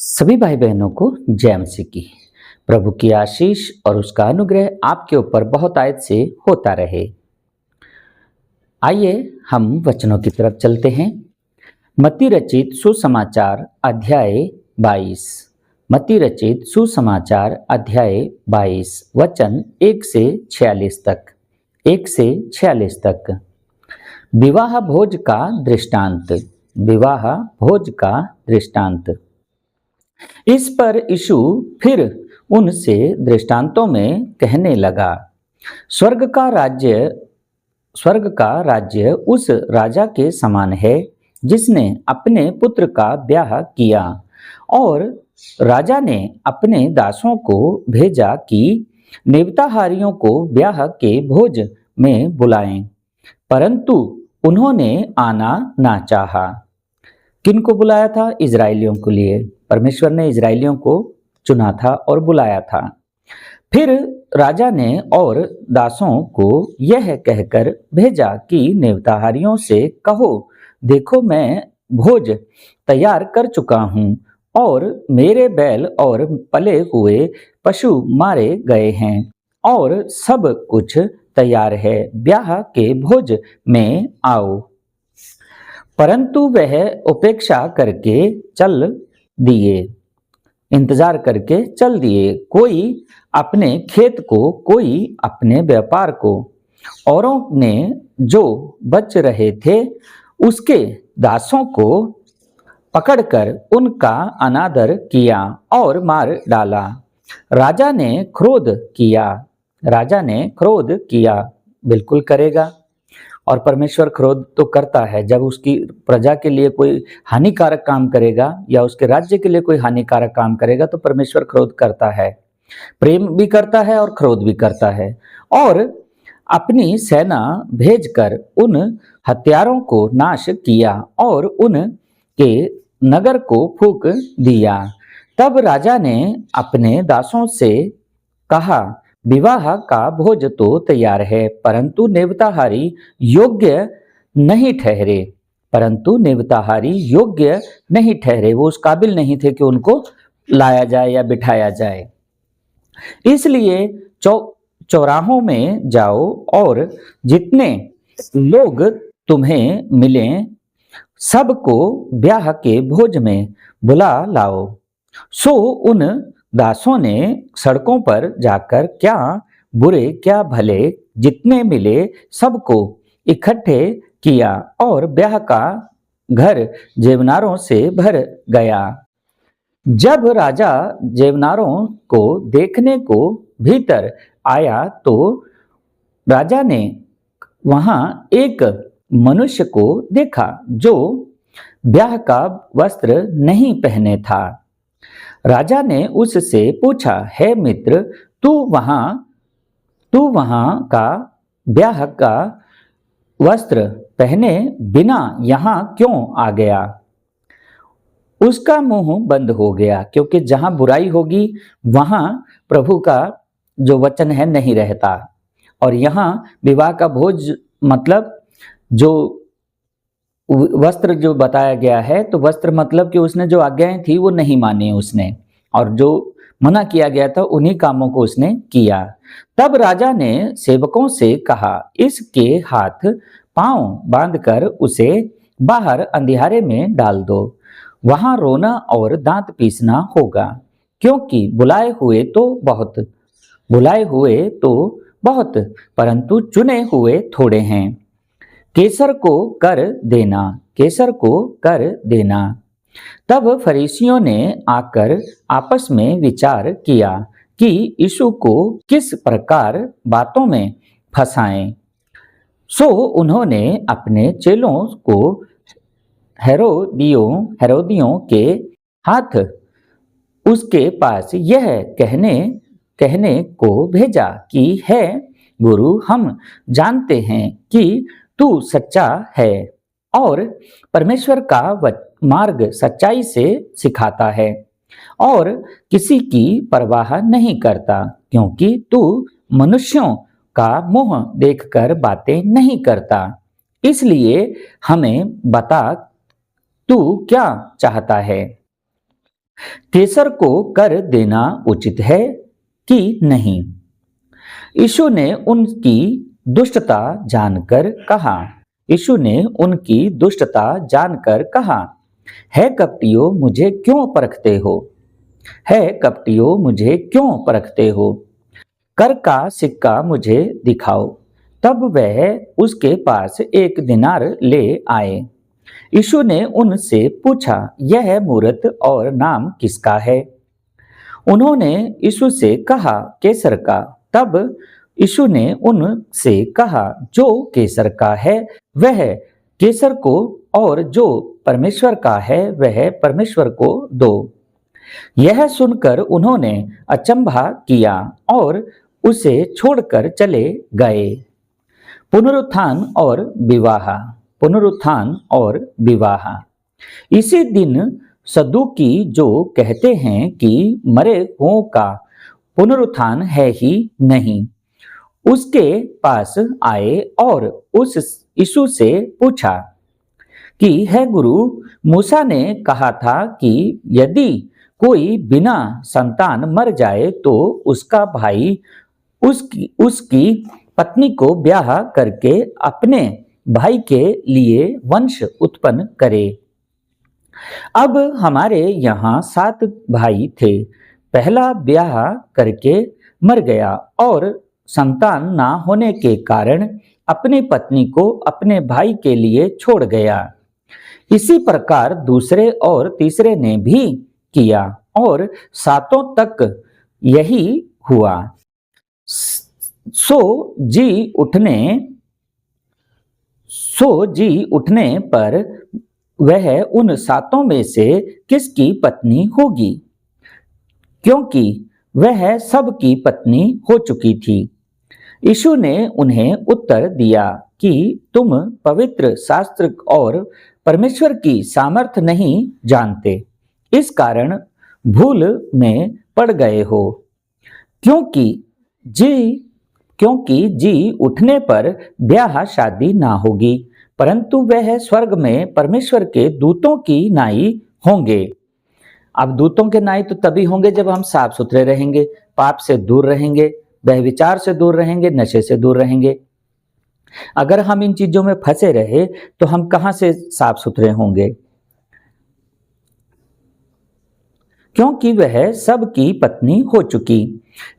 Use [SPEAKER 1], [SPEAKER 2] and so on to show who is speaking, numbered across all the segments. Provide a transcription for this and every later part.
[SPEAKER 1] सभी भाई बहनों को जय मसीह की। प्रभु की आशीष और उसका अनुग्रह आपके ऊपर बहुत आयत से होता रहे। आइए हम वचनों की तरफ चलते हैं। मत्ती रचित सुसमाचार अध्याय 22। मत्ती रचित सुसमाचार अध्याय 22 वचन 1 से 46 तक। 1 से 46 तक। विवाह भोज का दृष्टांत। विवाह भोज का दृष्टांत। इस पर यीशु फिर उनसे दृष्टांतों में कहने लगा, स्वर्ग का राज्य उस राजा के समान है जिसने अपने पुत्र का ब्याह किया, और राजा ने अपने दासों को भेजा कि नेवताहारियों को ब्याह के भोज में बुलाएं, परंतु उन्होंने आना ना चाहा। किनको बुलाया था? इजराइलियों के लिए। परमेश्वर ने इजराइलियों को चुना था और बुलाया था। फिर राजा ने और दासों को यह कहकर भेजा कि नेवताहारियों से कहो, देखो मैं भोज तैयार कर चुका हूँ और मेरे बैल और पले हुए पशु मारे गए हैं और सब कुछ तैयार है, ब्याह के भोज में आओ। परंतु वह उपेक्षा करके चल दिए, इंतजार करके चल दिए, कोई अपने खेत को, कोई अपने व्यापार को। औरों ने जो बच रहे थे उसके दासों को पकड़कर उनका अनादर किया और मार डाला। राजा ने क्रोध किया। राजा ने क्रोध किया। बिल्कुल करेगा। और परमेश्वर क्रोध तो करता है जब उसकी प्रजा के लिए कोई हानिकारक काम करेगा या उसके राज्य के लिए कोई हानिकारक काम करेगा तो परमेश्वर क्रोध करता है। प्रेम भी करता है और क्रोध भी करता है। और अपनी सेना भेजकर उन हत्यारों को नाश किया और उनके नगर को फूंक दिया। तब राजा ने अपने दासों से कहा, विवाह का भोज तो तैयार है, परंतु नेवताहारी योग्य नहीं ठहरे। परंतु नेवताहारी योग्य नहीं ठहरे। वो उस काबिल नहीं थे कि उनको लाया जाए या बिठाया जाए। इसलिए चौराहों में जाओ और जितने लोग तुम्हें मिलें सबको ब्याह के भोज में बुला लाओ। सो उन दासों ने सड़कों पर जाकर क्या बुरे क्या भले जितने मिले सबको इकट्ठे किया और ब्याह का घर जेवनारों से भर गया। जब राजा जेवनारों को देखने को भीतर आया तो राजा ने वहां एक मनुष्य को देखा जो ब्याह का वस्त्र नहीं पहने था। राजा ने उससे पूछा, हे मित्र, तू वहां का ब्याह का वस्त्र पहने बिना यहाँ क्यों आ गया? उसका मुंह बंद हो गया, क्योंकि जहां बुराई होगी वहां प्रभु का जो वचन है नहीं रहता। और यहाँ विवाह का भोज मतलब जो वस्त्र जो बताया गया है, तो वस्त्र मतलब कि उसने जो आज्ञाएं थी वो नहीं मानी उसने, और जो मना किया गया था उन्हीं कामों को उसने किया। तब राजा ने सेवकों से कहा, इसके हाथ पांव बांधकर उसे बाहर अंधियारे में डाल दो, वहां रोना और दांत पीसना होगा, क्योंकि बुलाए हुए तो बहुत परंतु चुने हुए थोड़े हैं। केसर को कर देना। तब फरीसियों ने आकर आपस में विचार किया कि यीशु को किस प्रकार बातों में फंसाएं। सो उन्होंने अपने चेलों को हेरोदियों के हाथ उसके पास यह कहने को भेजा कि है गुरु, हम जानते हैं कि तू सच्चा है और परमेश्वर का मार्ग सच्चाई से सिखाता है और किसी की परवाह नहीं करता, क्योंकि तू मनुष्यों का मुंह देखकर बातें नहीं करता। इसलिए हमें बता, तू क्या चाहता है? केसर को कर देना उचित है कि नहीं? यीशु ने उनकी दुष्टता जानकर कहा। यीशु ने उनकी दुष्टता जानकर कहा, है कपटियों, मुझे क्यों परखते हो? है कपटियों, मुझे क्यों परखते हो? कर का सिक्का मुझे दिखाओ। तब वह उसके पास एक दिनार ले आए। यीशु ने उनसे पूछा, यह मूरत और नाम किसका है? उन्होंने यीशु से कहा, कैसर का। तब यीशु ने उनसे कहा, जो कैसर का है वह कैसर को, और जो परमेश्वर का है वह परमेश्वर को दो। यह सुनकर उन्होंने अचंभा किया और उसे छोड़कर चले गए। पुनरुत्थान और विवाह। पुनरुत्थान और विवाह। इसी दिन सदूकी, जो कहते हैं कि मरे हुओं का पुनरुत्थान है ही नहीं, उसके पास आए और उस यीशु से पूछा कि है गुरु, मूसा ने कहा था कि यदि कोई बिना संतान मर जाए तो उसका भाई उसकी पत्नी को ब्याह करके अपने भाई के लिए वंश उत्पन्न करे। अब हमारे यहाँ 7 भाई थे। पहला ब्याह करके मर गया और संतान ना होने के कारण अपनी पत्नी को अपने भाई के लिए छोड़ गया। इसी प्रकार दूसरे और तीसरे ने भी किया और 7 तक यही हुआ। सो जी उठने पर वह उन 7 में से किसकी पत्नी होगी, क्योंकि वह सबकी पत्नी हो चुकी थी। यीशु ने उन्हें उत्तर दिया कि तुम पवित्र शास्त्र और परमेश्वर की सामर्थ नहीं जानते, इस कारण भूल में पड़ गए हो। क्योंकि जी उठने पर ब्याह शादी ना होगी, परंतु वह स्वर्ग में परमेश्वर के दूतों की नाई होंगे। अब दूतों के नाई तो तभी होंगे जब हम साफ सुथरे रहेंगे, पाप से दूर रहेंगे, व्यभिचार से दूर रहेंगे, नशे से दूर रहेंगे। अगर हम इन चीजों में फंसे रहे तो हम कहां से साफ सुथरे होंगे? क्योंकि वह सबकी पत्नी हो चुकी।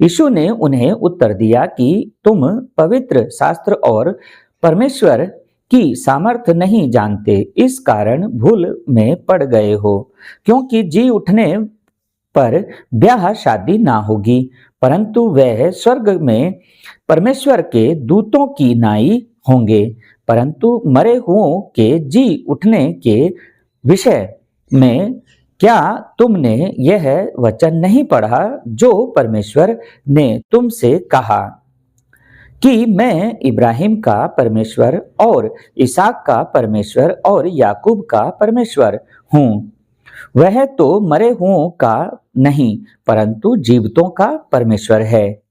[SPEAKER 1] यीशु ने उन्हें उत्तर दिया कि तुम पवित्र शास्त्र और परमेश्वर की सामर्थ नहीं जानते, इस कारण भूल में पड़ गए हो। क्योंकि जी उठने पर ब्याह शादी ना होगी, परंतु वह स्वर्ग में परमेश्वर के दूतों की नाई होंगे। परंतु मरे हुओं के जी उठने के विषय में क्या तुमने यह वचन नहीं पढ़ा जो परमेश्वर ने तुमसे कहा कि मैं इब्राहिम का परमेश्वर और इसहाक का परमेश्वर और याकूब का परमेश्वर हूँ? वह तो मरे हुओं का नहीं, परंतु जीवितों का परमेश्वर है।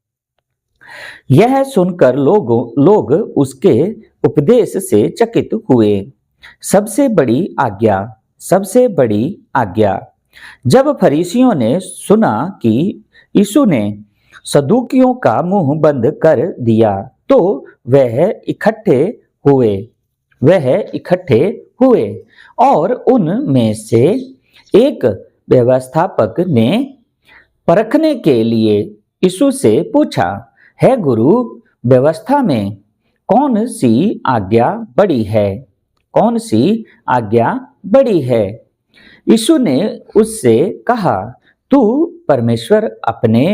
[SPEAKER 1] यह सुनकर लोग उसके उपदेश से चकित हुए। सबसे बड़ी आज्ञा। जब फरीसियों ने सुना कि यीशु ने सदूकियों का मुंह बंद कर दिया तो वह इकट्ठे हुए और उनमें से एक व्यवस्थापक ने परखने के लिए यीशु से पूछा, है गुरु, व्यवस्था में कौन सी आज्ञा बड़ी है? कौन सी आज्ञा बड़ी है? यीशु ने उससे कहा, तू परमेश्वर अपने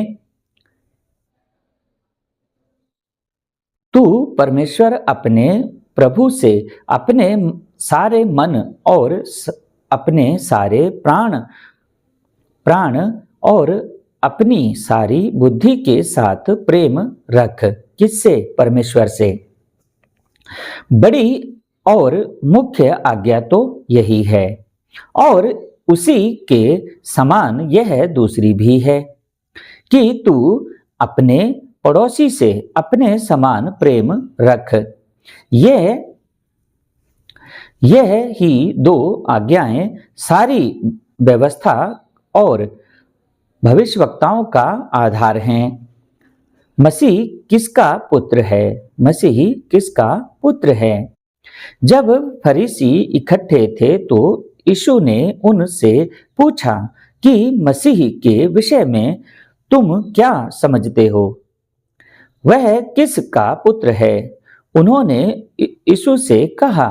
[SPEAKER 1] प्रभु से अपने सारे मन और अपने सारे प्राण और अपनी सारी बुद्धि के साथ प्रेम रख। किससे? परमेश्वर से। बड़ी और मुख्य आज्ञा तो यही है, और उसी के समान यह दूसरी भी है कि तू अपने पड़ोसी से अपने समान प्रेम रख। यह ही 2 आज्ञाएं सारी व्यवस्था और भविष्यवक्ताओं का आधार हैं। मसीह किसका पुत्र है? मसीह किसका पुत्र है? जब फरीसी इकट्ठे थे तो यीशु ने उनसे पूछा कि मसीह के विषय में तुम क्या समझते हो? वह किसका पुत्र है? उन्होंने यीशु से कहा,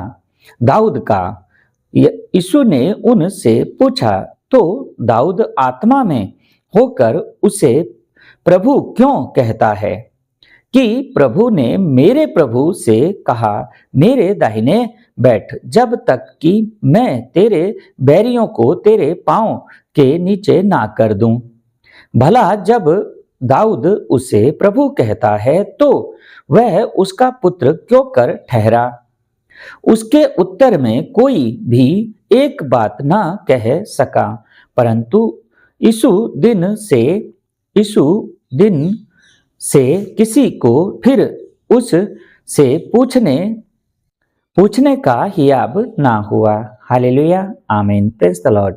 [SPEAKER 1] दाऊद का। यीशु ने उनसे पूछा, तो दाऊद आत्मा में होकर उसे प्रभु क्यों कहता है कि प्रभु ने मेरे प्रभु से कहा, मेरे दाहिने बैठ, जब तक कि मैं तेरे बैरियों को तेरे पांव के नीचे ना कर दूं। भला जब दाऊद उसे प्रभु कहता है तो वह उसका पुत्र क्यों कर ठहरा? उसके उत्तर में कोई भी एक बात ना कह सका, परंतु यीशु दिन से किसी को फिर उस से पूछने का हियाब ना हुआ। हालेलुया, आमीन, प्रेज़ द लॉर्ड।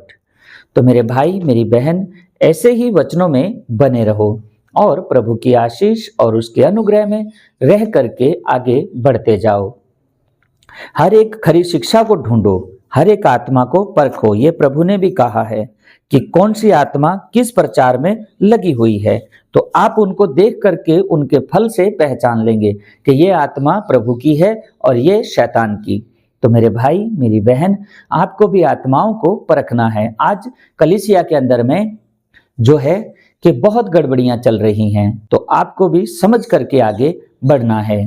[SPEAKER 1] तो मेरे भाई मेरी बहन, ऐसे ही वचनों में बने रहो और प्रभु की आशीष और उसके अनुग्रह में रह करके आगे बढ़ते जाओ। हर एक खरी शिक्षा को ढूंढो, हर एक आत्मा को परखो। ये प्रभु ने भी कहा है कि कौन सी आत्मा किस प्रचार में लगी हुई है, तो आप उनको देख करके उनके फल से पहचान लेंगे कि ये आत्मा प्रभु की है और ये शैतान की। तो मेरे भाई मेरी बहन, आपको भी आत्माओं को परखना है। आज कलीसिया के अंदर में जो है कि बहुत गड़बड़ियां चल रही हैं, तो आपको भी समझ करके आगे बढ़ना है।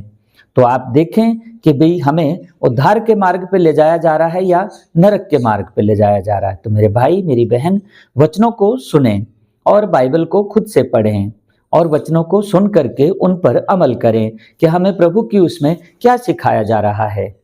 [SPEAKER 1] तो आप देखें कि भाई हमें उद्धार के मार्ग पे ले जाया जा रहा है या नरक के मार्ग पे ले जाया जा रहा है। तो मेरे भाई मेरी बहन, वचनों को सुनें और बाइबल को खुद से पढ़ें और वचनों को सुन करके उन पर अमल करें कि हमें प्रभु की उसमें क्या सिखाया जा रहा है।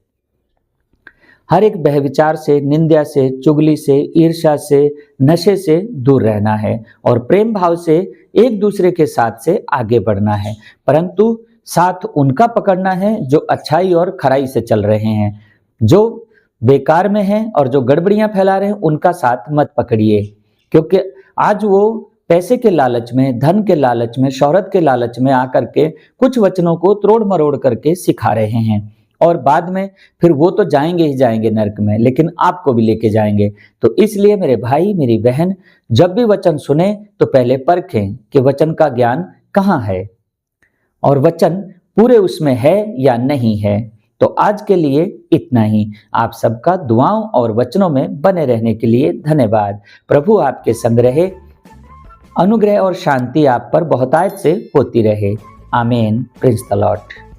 [SPEAKER 1] हर एक बहविचार से, निंदा से, चुगली से, ईर्ष्या से, नशे से दूर रहना है और प्रेम भाव से एक दूसरे के साथ से आगे बढ़ना है, परंतु साथ उनका पकड़ना है जो अच्छाई और खराई से चल रहे हैं। जो बेकार में हैं और जो गड़बड़ियां फैला रहे हैं उनका साथ मत पकड़िए, क्योंकि आज वो पैसे के लालच में, धन के लालच में, शोहरत के लालच में आकर के कुछ वचनों को तोड़ मरोड़ करके सिखा रहे हैं और बाद में फिर वो तो जाएंगे ही जाएंगे नरक में, लेकिन आपको भी लेके जाएंगे। तो इसलिए मेरे भाई मेरी बहन, जब भी वचन सुने तो पहले परखें कि वचन का ज्ञान कहाँ है और वचन पूरे उसमें है या नहीं है। तो आज के लिए इतना ही। आप सबका दुआओं और वचनों में बने रहने के लिए धन्यवाद। प्रभु आपके संग रहे, अनुग्रह और शांति आप पर बहुतायत से होती रहे। आमीन, प्रेज़ द लॉर्ड।